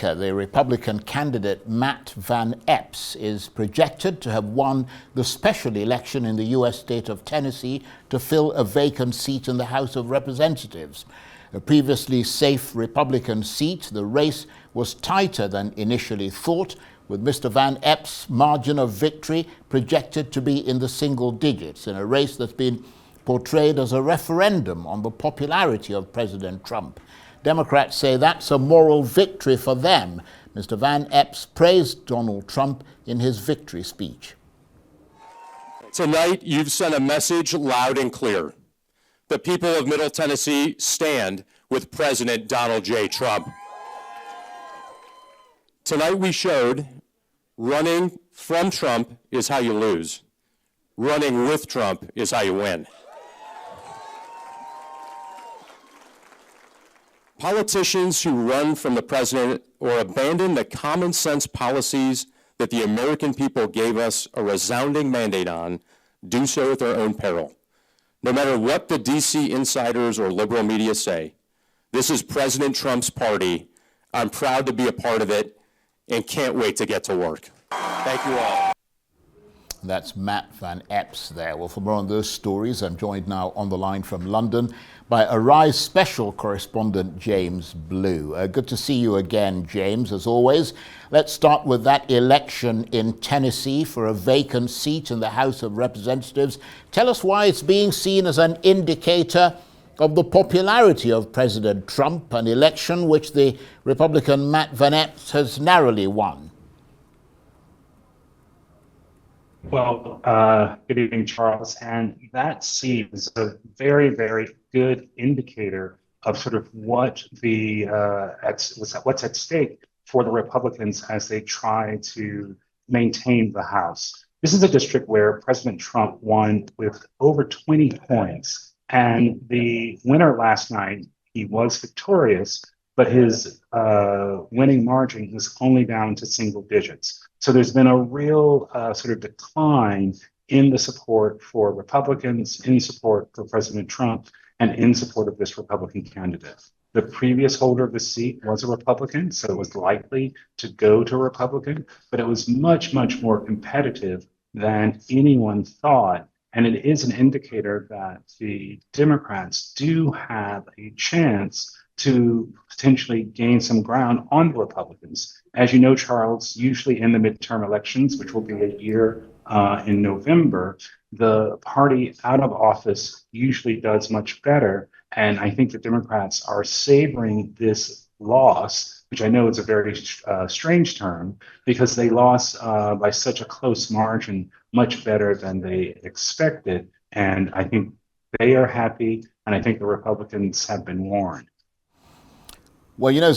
America, the Republican candidate Matt Van Epps is projected to have won the special election in the U.S. state of Tennessee to fill a vacant seat in the House of Representatives. A previously safe Republican seat, the race was tighter than initially thought, with Mr. Van Epps' margin of victory projected to be in the single digits in a race that's been portrayed as a referendum on the popularity of President Trump. Democrats say that's a moral victory for them. Mr. Van Epps praised Donald Trump in his victory speech. Tonight, you've sent a message loud and clear. The people of Middle Tennessee stand with President Donald J. Trump. Tonight, we showed running from Trump is how you lose. Running with Trump is how you win. Politicians who run from the president or abandon the common sense policies that the American people gave us a resounding mandate on do so at their own peril. No matter what the DC insiders or liberal media say, this is President Trump's party. I'm proud to be a part of it and can't wait to get to work. Thank you all. That's Matt Van Epps there. Well, for more on those stories, I'm joined now on the line from London by Arise special correspondent James Blue. Good to see you again, James, as always. Let's start with that election in Tennessee for a vacant seat in the House of Representatives. Tell us why it's being seen as an indicator of the popularity of President Trump, an election which the Republican Matt Van Epps has narrowly won. Well, good evening, Charles. And that seems a very, very good indicator of sort of what what's at stake for the Republicans as they try to maintain the House. This is a district where President Trump won with over 20 points. And the winner last night, he was victorious, but his winning margin was only down to single digits. So there's been a real sort of decline in the support for Republicans, in support for President Trump, and in support of this Republican candidate. The previous holder of the seat was a Republican, so it was likely to go to a Republican, but it was much, much more competitive than anyone thought. And it is an indicator that the Democrats do have a chance to potentially gain some ground on the Republicans. As you know, Charles, usually in the midterm elections, which will be a year in November, the party out of office usually does much better. And I think the Democrats are savoring this loss, which I know is a very strange term, because they lost by such a close margin, much better than they expected. And I think they are happy, and I think the Republicans have been warned. Well, you know,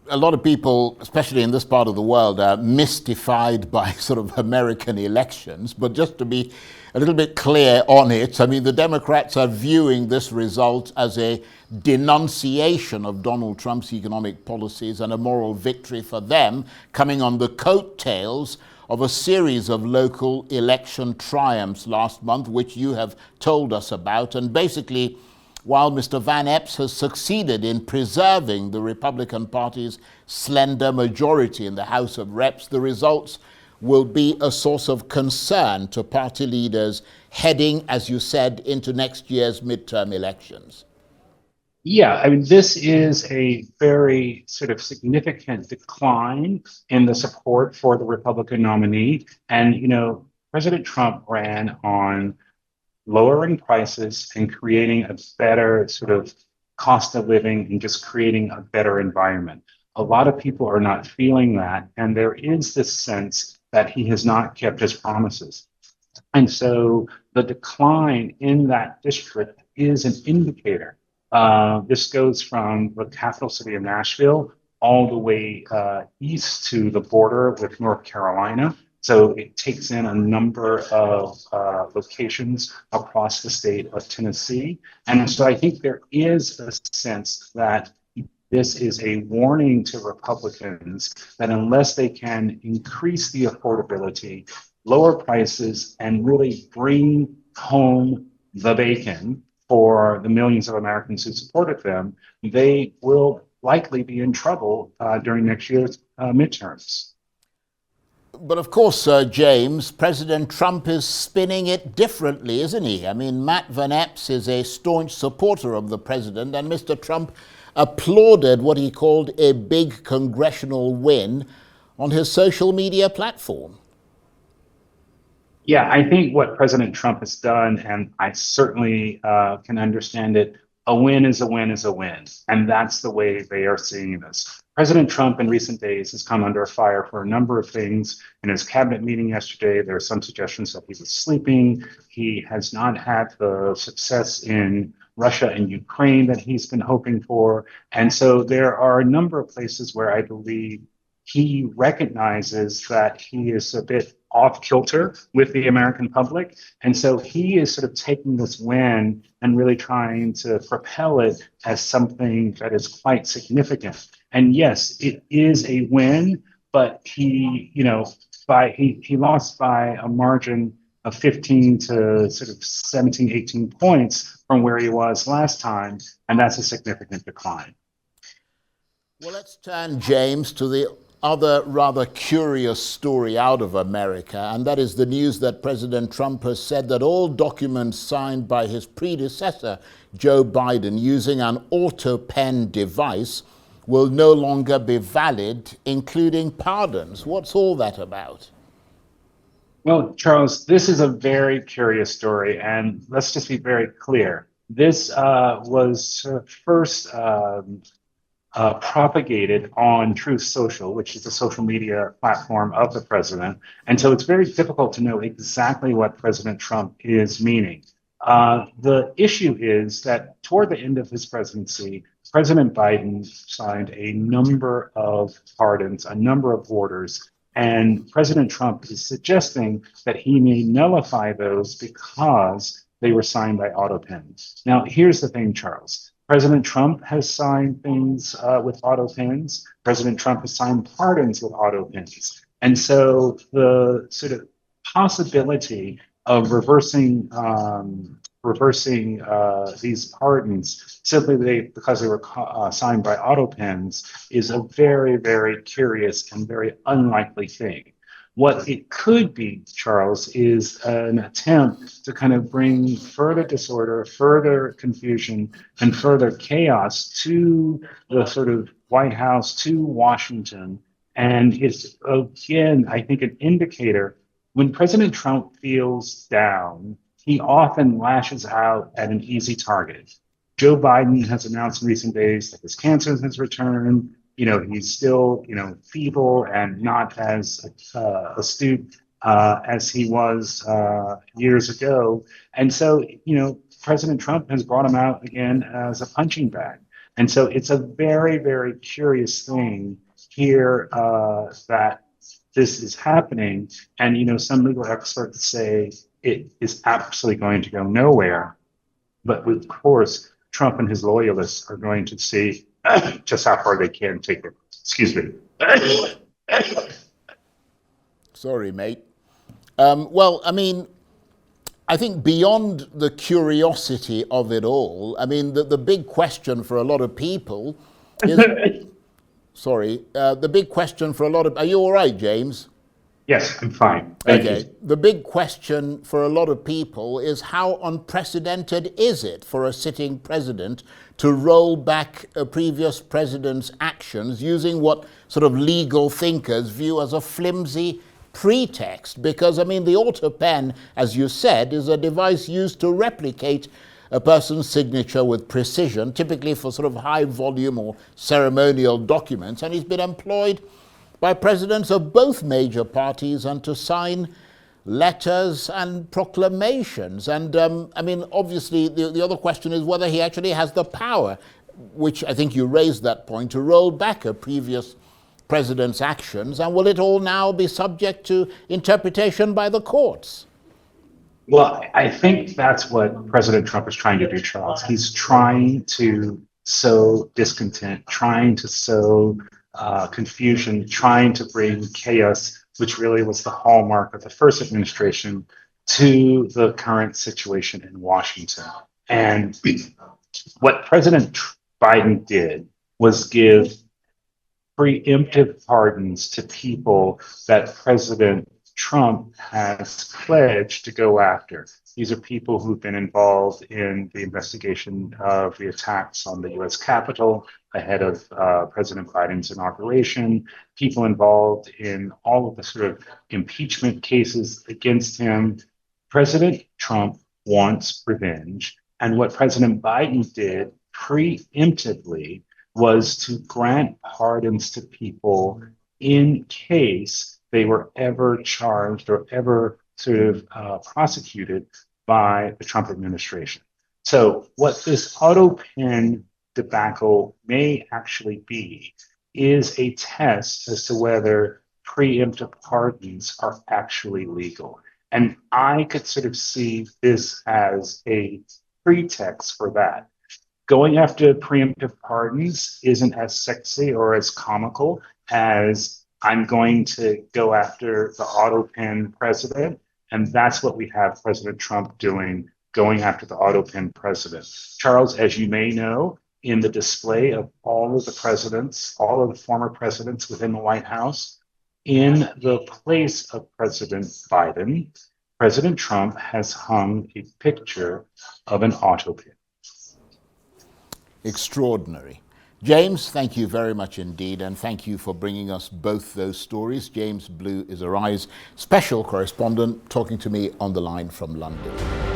a lot of people, especially in this part of the world, are mystified by sort of American elections. But just to be a little bit clear on it, I mean, the Democrats are viewing this result as a denunciation of Donald Trump's economic policies and a moral victory for them, coming on the coattails of a series of local election triumphs last month, which you have told us about. And basically, while Mr. Van Epps has succeeded in preserving the Republican Party's slender majority in the House of Reps, the results will be a source of concern to party leaders heading, as you said, into next year's midterm elections. Yeah, I mean, this is a very sort of significant decline in the support for the Republican nominee. And, you know, President Trump ran on lowering prices and creating a better sort of cost of living and just creating a better environment. A lot of people are not feeling that, and there is this sense that he has not kept his promises. And so the decline in that district is an indicator. This goes from the capital city of Nashville all the way east to the border with North Carolina. So it takes in a number of locations across the state of Tennessee. And so I think there is a sense that this is a warning to Republicans that unless they can increase the affordability, lower prices, and really bring home the bacon for the millions of Americans who supported them, they will likely be in trouble during next year's midterms. But of course, James, President Trump is spinning it differently, isn't he? I mean, Matt Van Epps is a staunch supporter of the president, and Mr. Trump applauded what he called a big congressional win on his social media platform. Yeah, I think what President Trump has done, and I certainly can understand it, a win is a win is a win. And that's the way they are seeing this. President Trump in recent days has come under fire for a number of things. In his cabinet meeting yesterday, there are some suggestions that he was sleeping. He has not had the success in Russia and Ukraine that he's been hoping for. And so there are a number of places where I believe he recognizes that he is a bit off kilter with the American public. And so he is sort of taking this win and really trying to propel it as something that is quite significant. And yes, it is a win, but he lost by a margin of 15 to sort of 17, 18 points from where he was last time. And that's a significant decline. Well, let's turn, James, to the other rather curious story out of America, and that is the news that President Trump has said that all documents signed by his predecessor, Joe Biden, using an Autopen device will no longer be valid, including pardons. What's all that about? Well, Charles, this is a very curious story, and let's just be very clear. This was first propagated on Truth Social, which is the social media platform of the president. And so it's very difficult to know exactly what President Trump is meaning. The issue is that toward the end of his presidency, President Biden signed a number of pardons, a number of orders, and President Trump is suggesting that he may nullify those because they were signed by Autopen. Now, here's the thing, Charles. President Trump has signed things with Autopens. President Trump has signed pardons with Autopens. And so the sort of possibility of reversing these pardons simply because they were signed by Autopens is a very, very curious and very unlikely thing. What it could be, Charles, is an attempt to kind of bring further disorder, further confusion, and further chaos to the sort of White House, to Washington. And it's, again, I think, an indicator. When President Trump feels down, he often lashes out at an easy target. Joe Biden has announced in recent days that his cancer has returned. He's still, feeble and not as astute as he was years ago. And so, President Trump has brought him out again as a punching bag. And so it's a very, very curious thing here that this is happening. And, some legal experts say it is absolutely going to go nowhere. But of course, Trump and his loyalists are going to see just how far they can take it. Excuse me. Sorry, mate. Well, I mean, I think beyond the curiosity of it all, I mean, the big question for a lot of people is... the big question for a lot of... Are you all right, James? Yes, I'm fine. Thank you. The big question for a lot of people is how unprecedented is it for a sitting president to roll back a previous president's actions using what sort of legal thinkers view as a flimsy pretext? Because, I mean, the Autopen, as you said, is a device used to replicate a person's signature with precision, typically for sort of high volume or ceremonial documents, and he's been employed by presidents of both major parties and to sign letters and proclamations. And I mean, obviously, the other question is whether he actually has the power, which I think you raised that point, to roll back a previous president's actions. And will it all now be subject to interpretation by the courts? Well, I think that's what President Trump is trying to do, Charles. He's trying to sow discontent, trying to sow confusion, trying to bring chaos, which really was the hallmark of the first administration, to the current situation in Washington. And what President Biden did was give preemptive pardons to people that President Trump has pledged to go after. These are people who've been involved in the investigation of the attacks on the US Capitol ahead of President Biden's inauguration, people involved in all of the sort of impeachment cases against him. President Trump wants revenge. And what President Biden did preemptively was to grant pardons to people in case they were ever charged or ever sort of prosecuted by the Trump administration. So, what this Autopen debacle may actually be is a test as to whether preemptive pardons are actually legal. And I could sort of see this as a pretext for that. Going after preemptive pardons isn't as sexy or as comical as I'm going to go after the Autopen president. And that's what we have President Trump doing, going after the Autopen president. Charles, as you may know, in the display of all of the presidents, all of the former presidents within the White House, in the place of President Biden, President Trump has hung a picture of an Autopen. Extraordinary. James, thank you very much indeed, and thank you for bringing us both those stories. James Blue is Arise special correspondent talking to me on the line from London.